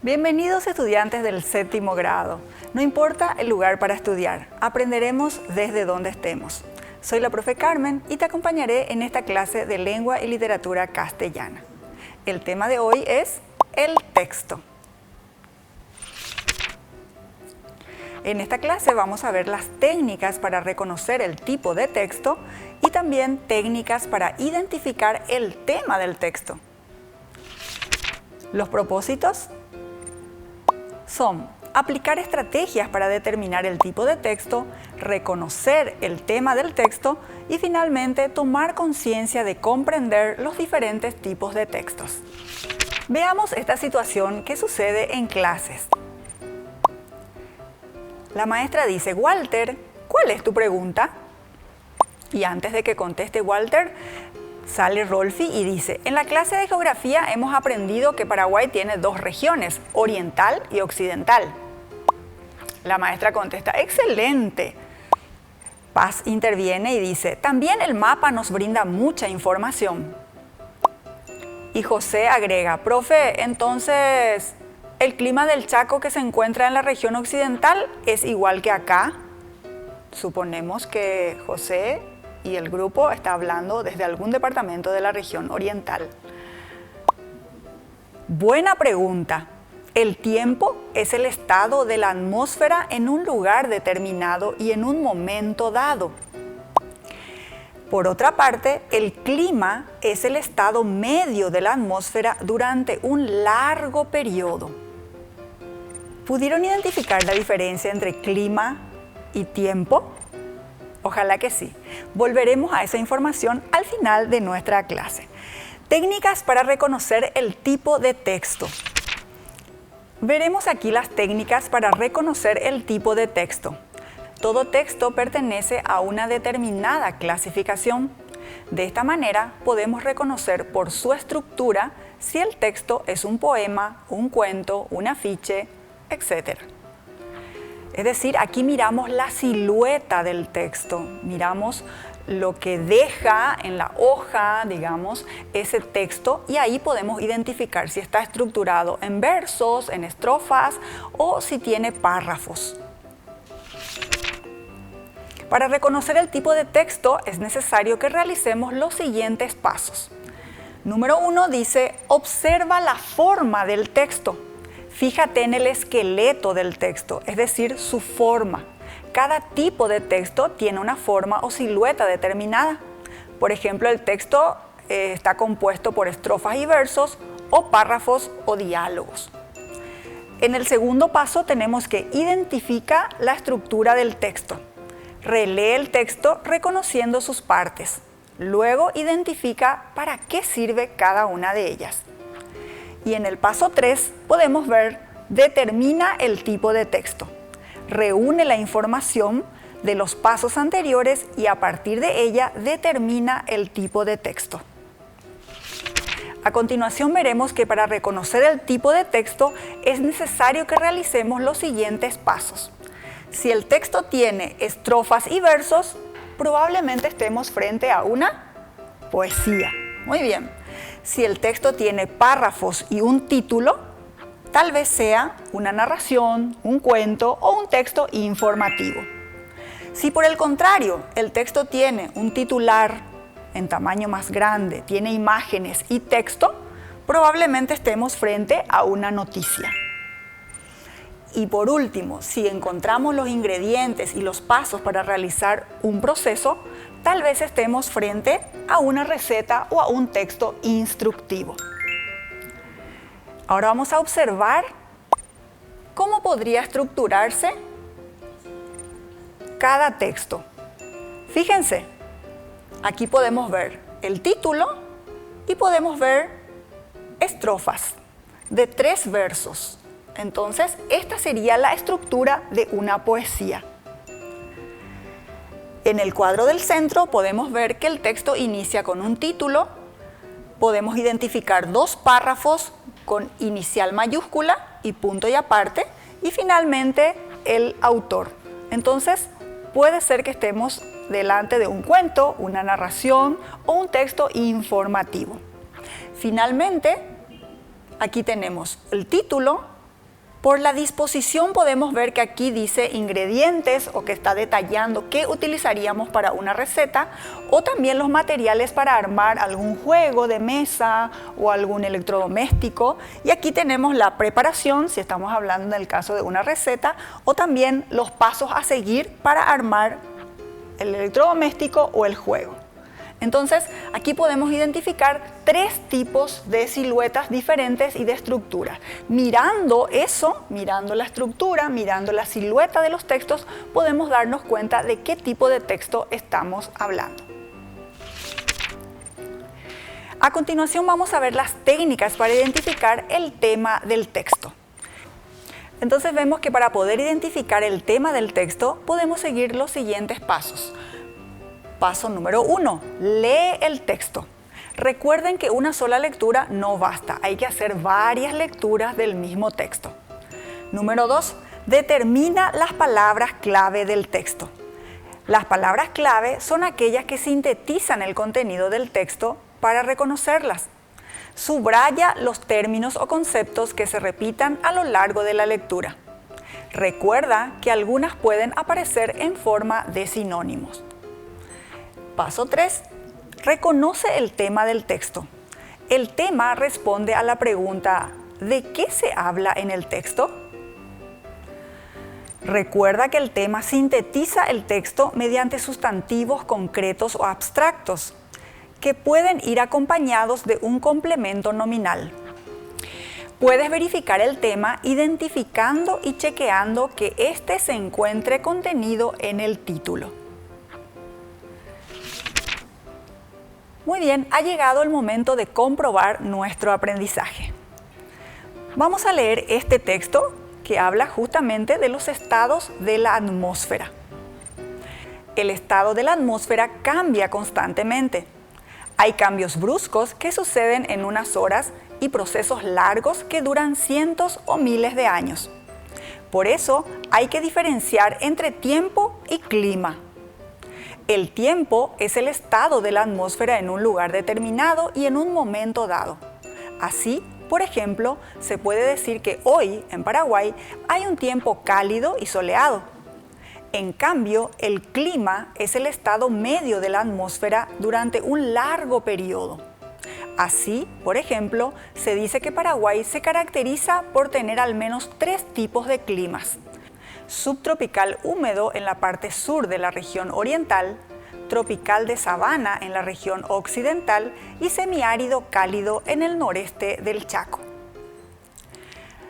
Bienvenidos estudiantes del séptimo grado. No importa el lugar para estudiar, aprenderemos desde donde estemos. Soy la profe Carmen y te acompañaré en esta clase de lengua y literatura castellana. El tema de hoy es el texto. En esta clase vamos a ver las técnicas para reconocer el tipo de texto y también técnicas para identificar el tema del texto. Los propósitos son aplicar estrategias para determinar el tipo de texto, reconocer el tema del texto y finalmente tomar conciencia de comprender los diferentes tipos de textos. Veamos esta situación que sucede en clases. La maestra dice: Walter, ¿cuál es tu pregunta? Y antes de que conteste Walter, sale Rolfi y dice: en la clase de geografía hemos aprendido que Paraguay tiene dos regiones, oriental y occidental. La maestra contesta: excelente. Paz interviene y dice: también el mapa nos brinda mucha información. Y José agrega: profe, entonces, ¿el clima del Chaco que se encuentra en la región occidental es igual que acá? Suponemos que José y el grupo está hablando desde algún departamento de la región oriental. Buena pregunta. El tiempo es el estado de la atmósfera en un lugar determinado y en un momento dado. Por otra parte, el clima es el estado medio de la atmósfera durante un largo periodo. ¿Pudieron identificar la diferencia entre clima y tiempo? Ojalá que sí. Volveremos a esa información al final de nuestra clase. Técnicas para reconocer el tipo de texto. Veremos aquí las técnicas para reconocer el tipo de texto. Todo texto pertenece a una determinada clasificación. De esta manera podemos reconocer por su estructura si el texto es un poema, un cuento, un afiche, etc. Es decir, aquí miramos la silueta del texto, miramos lo que deja en la hoja, digamos, ese texto, y ahí podemos identificar si está estructurado en versos, en estrofas o si tiene párrafos. Para reconocer el tipo de texto es necesario que realicemos los siguientes pasos. Número 1 dice: observa la forma del texto. Fíjate en el esqueleto del texto, es decir, su forma. Cada tipo de texto tiene una forma o silueta determinada. Por ejemplo, el texto está compuesto por estrofas y versos, o párrafos o diálogos. En el segundo paso tenemos que identificar la estructura del texto. Relee el texto reconociendo sus partes. Luego identifica para qué sirve cada una de ellas. Y en el paso 3 podemos ver: determina el tipo de texto. Reúne la información de los pasos anteriores y a partir de ella determina el tipo de texto. A continuación veremos que para reconocer el tipo de texto es necesario que realicemos los siguientes pasos. Si el texto tiene estrofas y versos, probablemente estemos frente a una poesía. Muy bien. Si el texto tiene párrafos y un título, tal vez sea una narración, un cuento o un texto informativo. Si por el contrario el texto tiene un titular en tamaño más grande, tiene imágenes y texto, probablemente estemos frente a una noticia. Y por último, si encontramos los ingredientes y los pasos para realizar un proceso, tal vez estemos frente a una receta o a un texto instructivo. Ahora vamos a observar cómo podría estructurarse cada texto. Fíjense, aquí podemos ver el título y podemos ver estrofas de 3 versos. Entonces, esta sería la estructura de una poesía. En el cuadro del centro podemos ver que el texto inicia con un título, podemos identificar 2 párrafos con inicial mayúscula y punto y aparte, y finalmente el autor. Entonces, puede ser que estemos delante de un cuento, una narración o un texto informativo. Finalmente, aquí tenemos el título, Por la disposición podemos ver que aquí dice ingredientes o que está detallando qué utilizaríamos para una receta o también los materiales para armar algún juego de mesa o algún electrodoméstico. Y aquí tenemos la preparación, si estamos hablando del caso de una receta, o también los pasos a seguir para armar el electrodoméstico o el juego. Entonces, aquí podemos identificar 3 tipos de siluetas diferentes y de estructuras. Mirando eso, mirando la estructura, mirando la silueta de los textos, podemos darnos cuenta de qué tipo de texto estamos hablando. A continuación vamos a ver las técnicas para identificar el tema del texto. Entonces vemos que para poder identificar el tema del texto podemos seguir los siguientes pasos. Paso número 1, lee el texto. Recuerden que una sola lectura no basta, hay que hacer varias lecturas del mismo texto. Número 2, determina las palabras clave del texto. Las palabras clave son aquellas que sintetizan el contenido del texto para reconocerlas. Subraya los términos o conceptos que se repitan a lo largo de la lectura. Recuerda que algunas pueden aparecer en forma de sinónimos. Paso 3. Reconoce el tema del texto. El tema responde a la pregunta ¿de qué se habla en el texto? Recuerda que el tema sintetiza el texto mediante sustantivos concretos o abstractos, que pueden ir acompañados de un complemento nominal. Puedes verificar el tema identificando y chequeando que éste se encuentre contenido en el título. Muy bien, ha llegado el momento de comprobar nuestro aprendizaje. Vamos a leer este texto que habla justamente de los estados de la atmósfera. El estado de la atmósfera cambia constantemente. Hay cambios bruscos que suceden en unas horas y procesos largos que duran cientos o miles de años. Por eso hay que diferenciar entre tiempo y clima. El tiempo es el estado de la atmósfera en un lugar determinado y en un momento dado. Así, por ejemplo, se puede decir que hoy, en Paraguay, hay un tiempo cálido y soleado. En cambio, el clima es el estado medio de la atmósfera durante un largo periodo. Así, por ejemplo, se dice que Paraguay se caracteriza por tener al menos 3 tipos de climas: subtropical húmedo en la parte sur de la región oriental, tropical de sabana en la región occidental y semiárido cálido en el noreste del Chaco.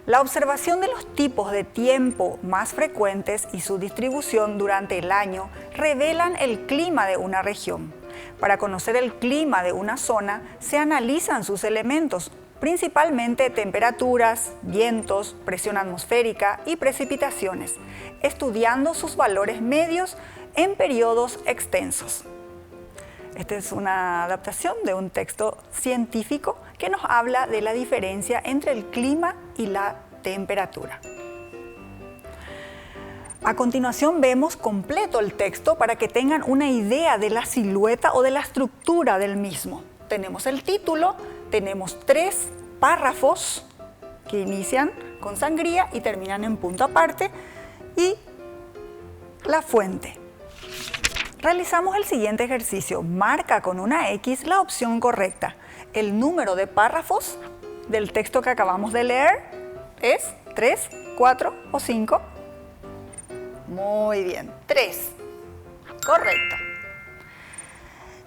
La observación de los tipos de tiempo más frecuentes y su distribución durante el año revelan el clima de una región. Para conocer el clima de una zona se analizan sus elementos, principalmente temperaturas, vientos, presión atmosférica y precipitaciones, estudiando sus valores medios en periodos extensos. Esta es una adaptación de un texto científico que nos habla de la diferencia entre el clima y la temperatura. A continuación vemos completo el texto para que tengan una idea de la silueta o de la estructura del mismo. Tenemos el título, tenemos 3 párrafos que inician con sangría y terminan en punto aparte y la fuente. Realizamos el siguiente ejercicio. Marca con una X la opción correcta. El número de párrafos del texto que acabamos de leer es 3, 4 o 5. Muy bien, 3. Correcto.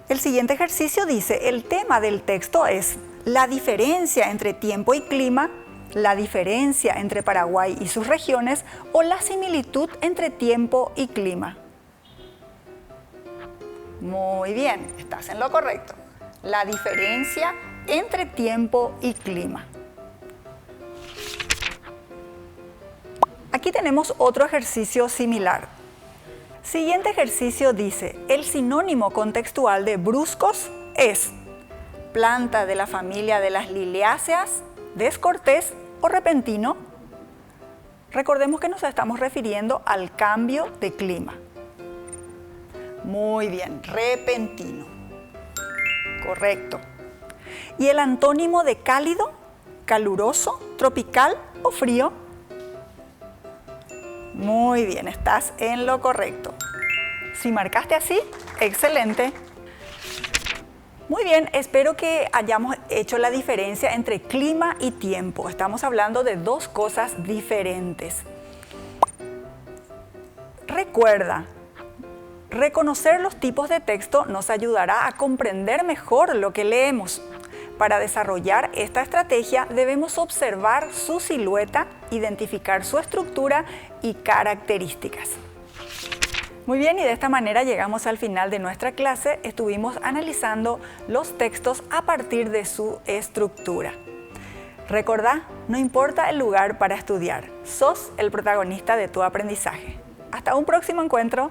El siguiente ejercicio dice, el tema del texto es la diferencia entre tiempo y clima, la diferencia entre Paraguay y sus regiones o la similitud entre tiempo y clima. Muy bien, estás en lo correcto. La diferencia entre tiempo y clima. Aquí tenemos otro ejercicio similar. Siguiente ejercicio dice, el sinónimo contextual de bruscos es planta de la familia de las liliáceas, descortés o repentino. Recordemos que nos estamos refiriendo al cambio de clima. Muy bien, repentino. Correcto. ¿Y el antónimo de cálido, caluroso, tropical o frío? Muy bien, estás en lo correcto. Si marcaste así, excelente. Muy bien, espero que hayamos hecho la diferencia entre clima y tiempo. Estamos hablando de dos cosas diferentes. Recuerda, reconocer los tipos de texto nos ayudará a comprender mejor lo que leemos. Para desarrollar esta estrategia debemos observar su silueta, identificar su estructura y características. Muy bien, y de esta manera llegamos al final de nuestra clase. Estuvimos analizando los textos a partir de su estructura. Recordá, no importa el lugar para estudiar, sos el protagonista de tu aprendizaje. Hasta un próximo encuentro.